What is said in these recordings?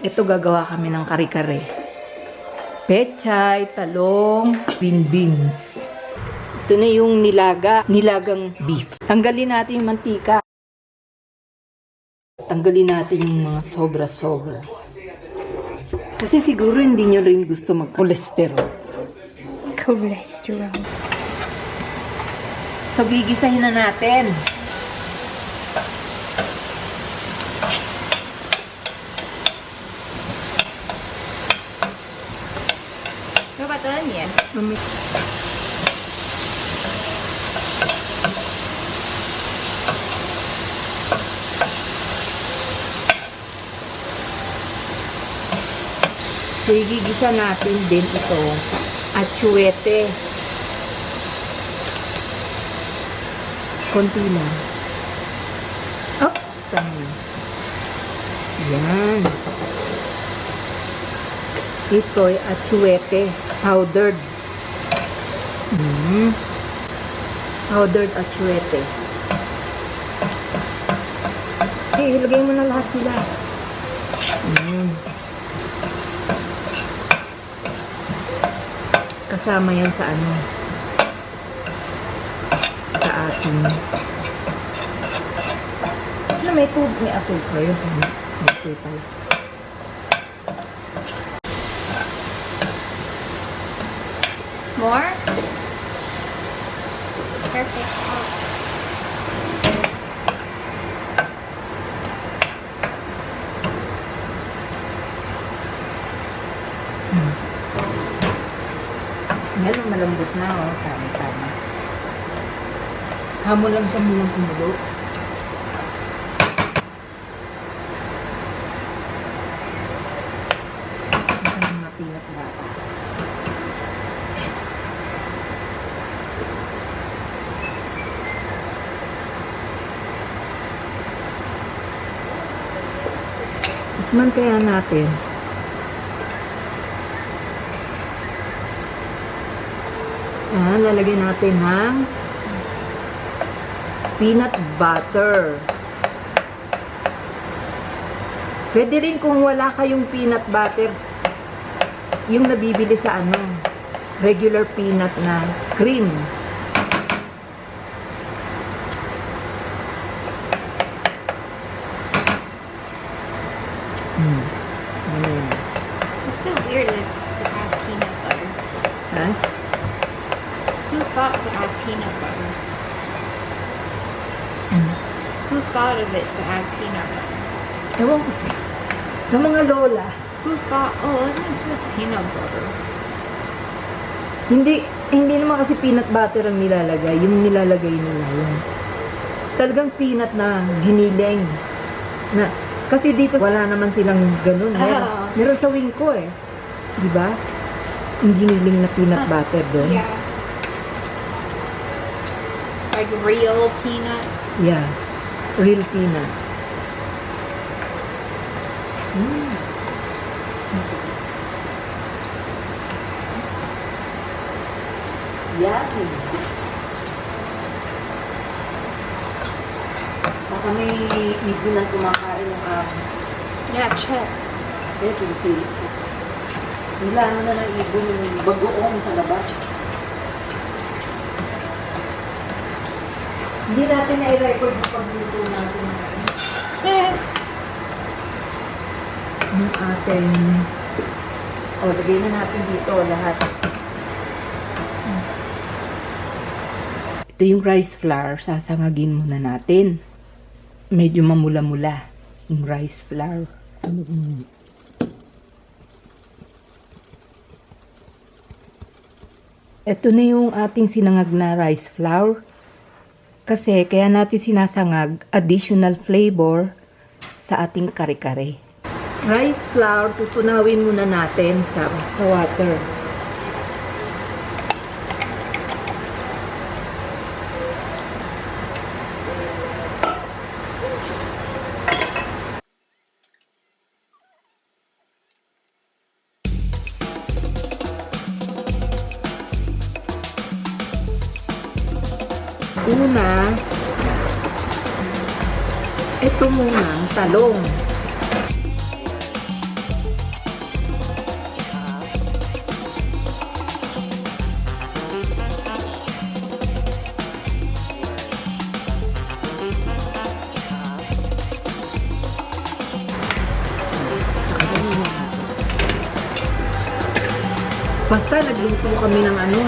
Ito gagawa kami ng kare-kare. Pechay, talong, green beans. Ito na yung nilagang beef. Tanggalin natin yung mantika. Tanggalin natin yung mga sobra-sobra. Kasi siguro hindi nyo rin gusto mag-cholesterol. Cholesterol. So, gigisahin na natin. Ano ba ito yan? So, igigisa natin din ito atsuete. Konti lang. Oh, tama. Yan. Ito ay atsuete. Powdered. Powdered atsuete. Ilagay mo na lahat sila. Kasama yan sa ano, sa ating may apoy ko yun. May apoy. More? Perfect. Yan, malambot na, oh. Tama. Hamo lang siya munang kumulo. Ito mga peanut butter. Tikman kaya natin. Lalagyan natin ng peanut butter. Pwede rin kung wala kayong peanut butter, yung nabibili sa ano, regular peanut na cream. It's so weird to add peanut butter. Ha? Who thought to add peanut butter? Who thought of it to add peanut butter? Ewan ko sa mga lola. Who thought, oh, let me put peanut butter? Hindi naman kasi peanut butter ang nilalagay. Yung nilalagay nila yung talagang peanut na giniling. Na, kasi dito wala naman silang ganun. Meron sa Wingko eh. Diba? Yung giniling na peanut butter doon. Yeah. Like real peanut? Yeah. Real peanut. Yummy. Baka may ibon na kumakain ng Yeah, check. Nila ano na ng ibon yung bagoong sa labas. Hindi natin na-record yung pagluto natin. Yung ating lagay na natin dito lahat. Ito yung rice flour, sasangagin muna natin. Medyo mamula-mula yung rice flour. Ito na yung ating sinangag na rice flour. Kasi kaya natin sinasangag additional flavor sa ating kare-kare. Rice flour, tutunawin muna natin sa water. Una, ito muna ang talong. Basta nagluto kami ng ano.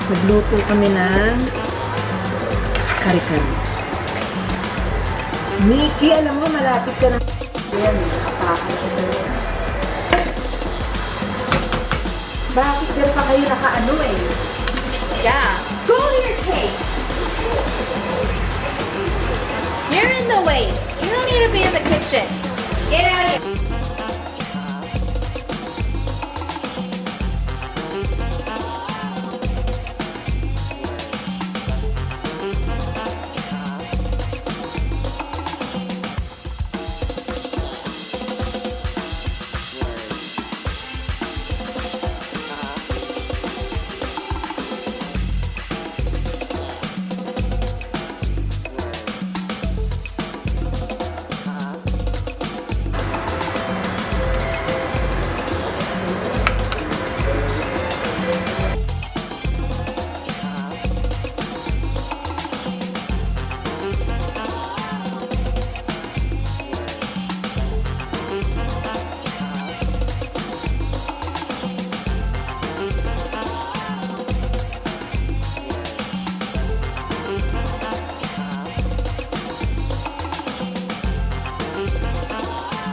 Nagluto kami ng kare-kare. Mickey, alam mo, malapit ka na. Ayan, nakapakan ko na yan. Bakit yan pa kayo nakaano eh? Yeah. Go to your cake. You're in the way. You don't need to be in the kitchen. Get out of here.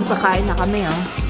Pakain na kami, oh.